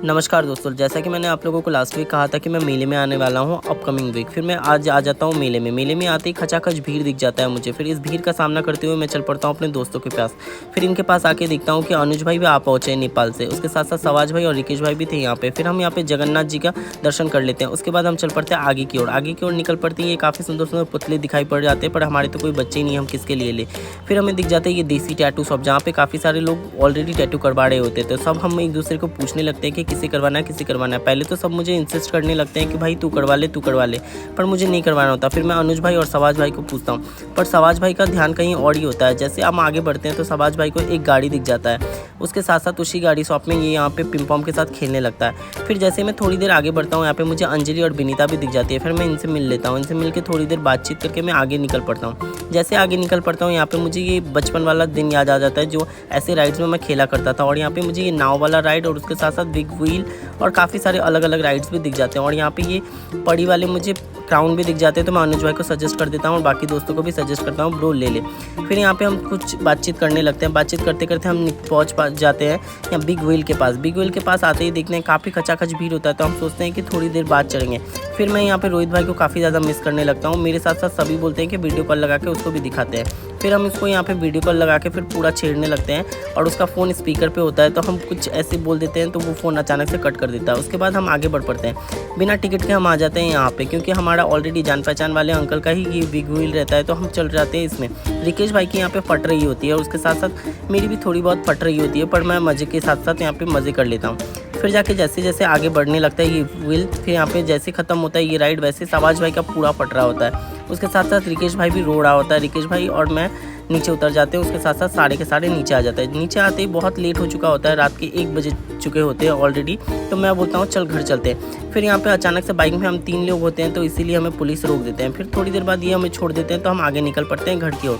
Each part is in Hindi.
नमस्कार दोस्तों, जैसा कि मैंने आप लोगों को लास्ट वीक कहा था कि मैं मेले में आने वाला हूं अपकमिंग वीक। फिर मैं आज आ जाता हूं मेले में। मेले में आते ही खचाखच भीड़ दिख जाता है मुझे। फिर इस भीड़ का सामना करते हुए मैं चल पड़ता हूं अपने दोस्तों के पास। फिर इनके पास आके देखता हूं कि अनुज भाई भी आ पहुंचे हैं नेपाल से। उसके साथ साथ सवाज भाई और रिकेश भाई भी थे यहाँ पे। फिर हम यहाँ पे जगन्नाथ जी का दर्शन कर लेते हैं। उसके बाद हम चल पड़ते हैं आगे की ओर। आगे की ओर निकल पड़ते हैं, ये काफ़ी सुंदर सुंदर पुतले दिखाई पड़ जाते हैं, पर हमारे तो कोई बच्चे ही नहीं, हम किसके लिए ले। फिर हमें दिख जाते हैं ये देसी टैटू शॉप, जहाँ पे काफ़ी सारे लोग ऑलरेडी टैटू करवा रहे होते थे। सब हम एक दूसरे को पूछने लगते हैं कि किसे करवाना है, किसे करवाना है। पहले तो सब मुझे इंसिस्ट करने लगते हैं कि भाई तू करवा ले, तू करवा ले, पर मुझे नहीं करवाना होता। फिर मैं अनुज भाई और सवाज भाई को पूछता हूँ, पर सवाज भाई का ध्यान कहीं और ही होता है। जैसे हम आगे बढ़ते हैं तो सवाज भाई को एक गाड़ी दिख जाता है। उसके साथ साथ उसी गाड़ी शॉप में ये यहाँ पे पिंग पॉन्ग के साथ खेलने लगता है। फिर जैसे मैं थोड़ी देर आगे बढ़ता हूँ, यहाँ पे मुझे अंजलि और विनीता भी दिख जाती है। फिर मैं इनसे मिल लेता हूँ। इनसे मिल के थोड़ी देर बातचीत करके मैं आगे निकल पड़ता हूँ। जैसे आगे निकल पड़ता हूँ, यहाँ पे मुझे ये बचपन वाला दिन याद आ जाता है जो ऐसे राइड्स में मैं खेला करता था। और यहाँ पे मुझे ये नाव वाला राइड और उसके साथ साथ बिग व्हील और काफ़ी सारे अलग अलग राइड्स भी दिख जाते हैं। और यहाँ पे ये पड़ी वाले मुझे क्राउन भी दिख जाते हैं। तो मैं अनुज भाई को सजेस्ट कर देता हूँ और बाकी दोस्तों को भी सजेस्ट करता हूँ, ब्रो ले ले। फिर यहाँ पे हम कुछ बातचीत करने लगते हैं। बातचीत करते करते हम पहुँच जाते हैं यहाँ बिग व्हील के पास। बिग व्हील के पास आते ही देखते हैं काफ़ी खचाखच भीड़ होता है, तो हम सोचते हैं कि थोड़ी देर बाद चलेंगे। फिर मैं यहाँ पे रोहित भाई को काफ़ी ज़्यादा मिस करने लगता हूँ। मेरे साथ साथ सभी बोलते हैं कि वीडियो कॉल लगा के उसको भी दिखाते हैं। फिर हम इसको यहाँ पे वीडियो कॉल लगा के फिर पूरा छेड़ने लगते हैं और उसका फ़ोन स्पीकर पे होता है, तो हम कुछ ऐसे बोल देते हैं तो वो फ़ोन अचानक से कट कर देता है। उसके बाद हम आगे बढ़ पड़ते हैं। बिना टिकट के हम आ जाते हैं यहाँ पे, क्योंकि हमारा ऑलरेडी जान पहचान वाले अंकल का ही ये बिग व्हील रहता है, तो हम चल जाते हैं इसमें। रिकेश भाई की यहाँ पे फट रही होती है और उसके साथ साथ मेरी भी थोड़ी बहुत फट रही होती है, पर मैं मज़े के साथ साथ यहाँ पे मज़े कर लेता हूँ। फिर जाके जैसे जैसे आगे बढ़ने लगता है ये व्हील, फिर यहाँ पे जैसे ख़त्म होता है ये राइड, वैसे सवाज भाई का पूरा फट रहा होता है। उसके साथ साथ रिकेश भाई भी रो रहा होता है। रिकेश भाई और मैं नीचे उतर जाते हैं। उसके साथ साथ सारे के सारे नीचे आ जाते हैं। नीचे आते ही बहुत लेट हो चुका होता है, रात के 1 बजे चुके होते हैं ऑलरेडी। तो मैं बोलता हूँ चल घर चलते हैं। फिर यहाँ पे अचानक से बाइक में हम 3 लोग होते हैं, तो इसीलिए हमें पुलिस रोक देते हैं। फिर थोड़ी देर बाद ये हमें छोड़ देते हैं, तो हम आगे निकल पड़ते हैं घर की ओर।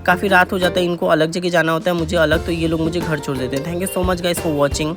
काफ़ी रात हो जाता है, इनको अलग जगह जाना होता है, मुझे अलग, तो ये लोग मुझे घर छोड़ देते हैं। Thank you so much guys for watching.